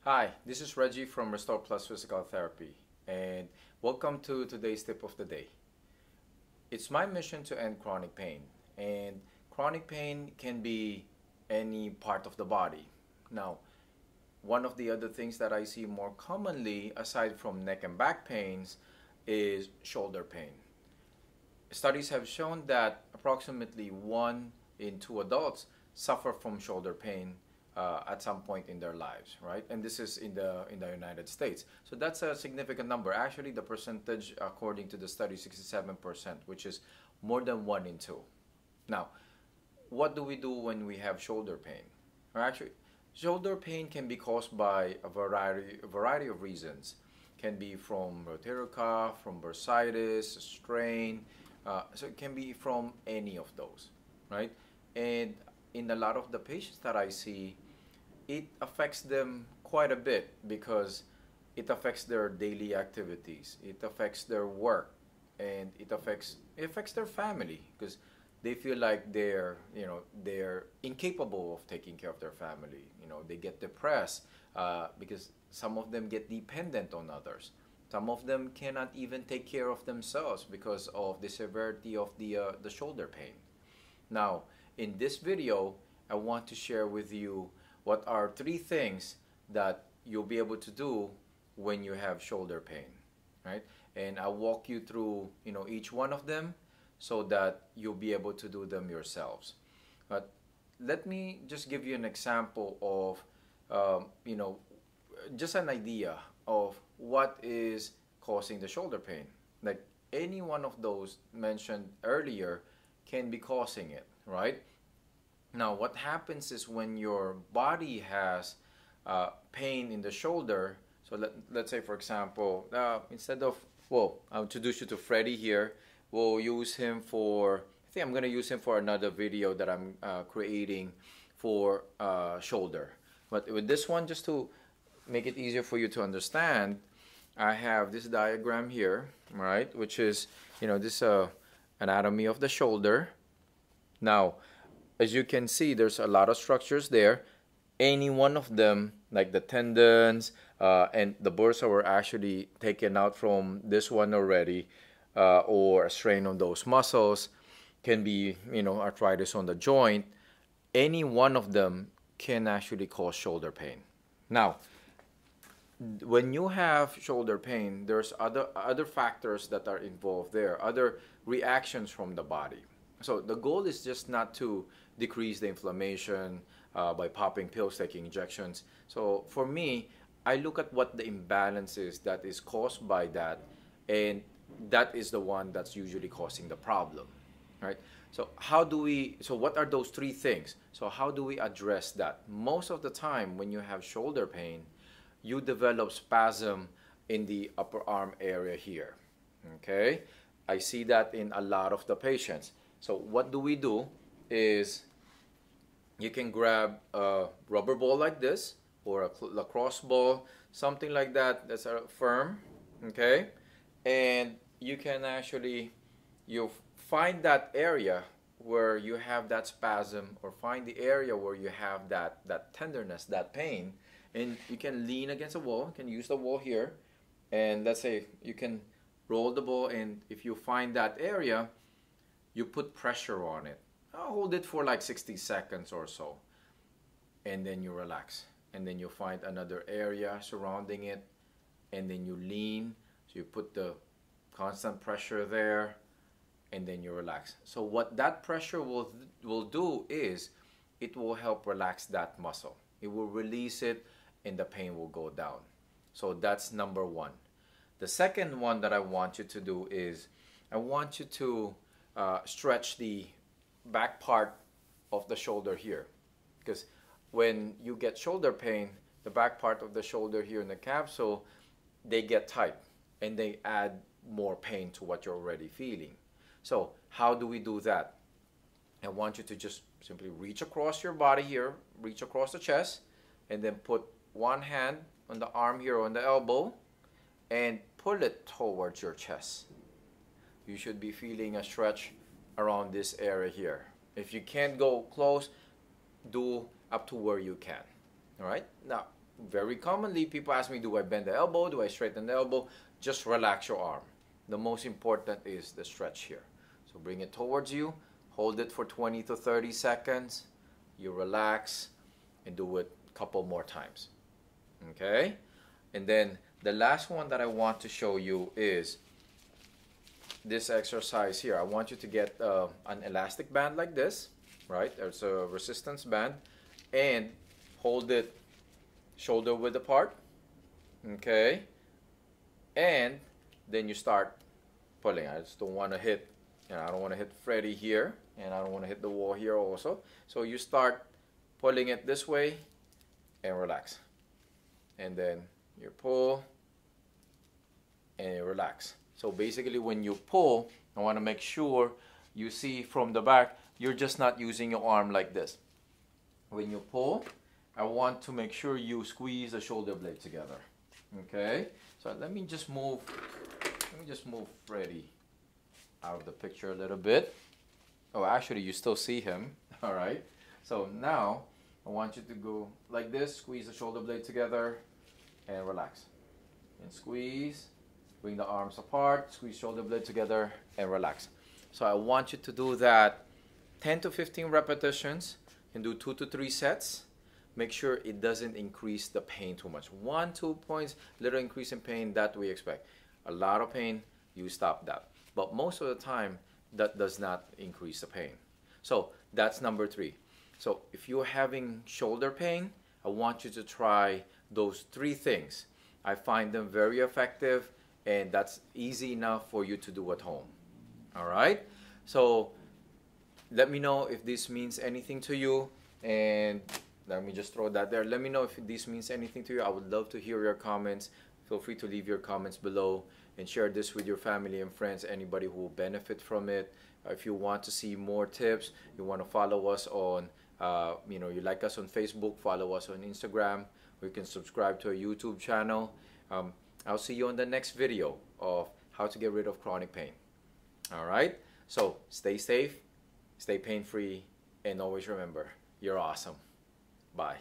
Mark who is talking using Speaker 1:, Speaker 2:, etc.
Speaker 1: Hi, this is Reggie from Restore Plus Physical Therapy, and welcome to today's tip of the day. It's my mission to end chronic pain, and chronic pain can be any part of the body. Now, one of the other things that I see more commonly, aside from neck and back pains, is shoulder pain. Studies have shown that approximately 1 in 2 adults suffer from shoulder pain at some point in their lives, right? And this is in the United States. So that's a significant number. Actually, the percentage, according to the study, 67%, which is more than 1 in 2. Now, what do we do when we have shoulder pain? Or actually, shoulder pain can be caused by a variety of reasons. Can be from rotator cuff, from bursitis, strain. So it can be from any of those, right? And in a lot of the patients that I see, it affects them quite a bit because it affects their daily activities, it affects their work, and it affects their family because they feel like they're incapable of taking care of their family. They get depressed because some of them get dependent on others. Some of them cannot even take care of themselves because of the severity of the shoulder pain. Now, in this video, I want to share with you what are 3 things that you'll be able to do when you have shoulder pain, right? And I'll walk you through, each one of them so that you'll be able to do them yourselves. But let me just give you an example of, just an idea of what is causing the shoulder pain. Like any one of those mentioned earlier can be causing it, right? Now, what happens is when your body has pain in the shoulder, so let's say, for example, I'll introduce you to Freddie here. We'll use him I think I'm going to use him for another video that I'm creating for shoulder. But with this one, just to make it easier for you to understand, I have this diagram here, right, which is, this anatomy of the shoulder. Now, as you can see, there's a lot of structures there. Any one of them, like the tendons and the bursa, were actually taken out from this one already, or a strain on those muscles. Can be, arthritis on the joint. Any one of them can actually cause shoulder pain. Now, when you have shoulder pain, there's other factors that are involved there, other reactions from the body. So the goal is just not to decrease the inflammation by popping pills, taking injections. So for me, I look at what the imbalance is that is caused by that, and that is the one that's usually causing the problem, right? So what are those 3 things? So how do we address that? Most of the time when you have shoulder pain, you develop spasm in the upper arm area here, okay? I see that in a lot of the patients. So what do we do is you can grab a rubber ball like this or a lacrosse ball, something like that that's firm, okay? And you can actually, you find that area where you have that spasm, or find the area where you have that tenderness, that pain, and you can lean against a wall. You can use the wall here, and let's say you can roll the ball, and if you find that area, you put pressure on it. I'll hold it for like 60 seconds or so, and then you relax, and then you find another area surrounding it, and then you lean, so you put the constant pressure there, and then you relax. So what that pressure will do is it will help relax that muscle. It will release it, and the pain will go down. So that's number 1. The second one that I want you to do is I want you to stretch the back part of the shoulder here, because when you get shoulder pain, the back part of the shoulder here in the capsule, they get tight and they add more pain to what you're already feeling. So how do we do that? I want you to just simply reach across your body here, reach across the chest, and then put one hand on the arm here, on the elbow, and pull it towards your chest. You should be feeling a stretch around this area here. If you can't go close, do up to where you can. All right? Now, very commonly people ask me, do I bend the elbow? Do I straighten the elbow? Just relax your arm. The most important is the stretch here. So bring it towards you, hold it for 20 to 30 seconds, you relax, and do it a couple more times. Okay? And then the last one that I want to show you is this exercise here. I want you to get an elastic band like this, right? There's a resistance band, and hold it shoulder width apart, okay? And then you start pulling. I just don't want to hit, I don't want to hit Freddy here, and I don't want to hit the wall here also. So you start pulling it this way and relax. And then you pull and you relax. So basically when you pull, I want to make sure you see from the back, you're just not using your arm like this. When you pull, I want to make sure you squeeze the shoulder blade together. Okay? So let me just move Freddy out of the picture a little bit. Oh, actually you still see him. All right. So now I want you to go like this, squeeze the shoulder blade together and relax. And squeeze, bring the arms apart, squeeze shoulder blade together and relax. So I want you to do that 10 to 15 repetitions. You can do 2 to 3 sets. Make sure it doesn't increase the pain too much. 1-2 points, little increase in pain, that we expect. A lot of pain, you stop that. But most of the time, that does not increase the pain. So that's number 3. So if you're having shoulder pain, I want you to try those 3 things. I find them very effective, and that's easy enough for you to do at home. All right? So let me know if this means anything to you, and let me just throw that there. Let me know if this means anything to you. I would love to hear your comments. Feel free to leave your comments below and share this with your family and friends, anybody who will benefit from it. If you want to see more tips, you want to follow us on, you like us on Facebook, follow us on Instagram, or you can subscribe to our YouTube channel. I'll see you on the next video of how to get rid of chronic pain. All right? So stay safe, stay pain-free, and always remember, you're awesome. Bye.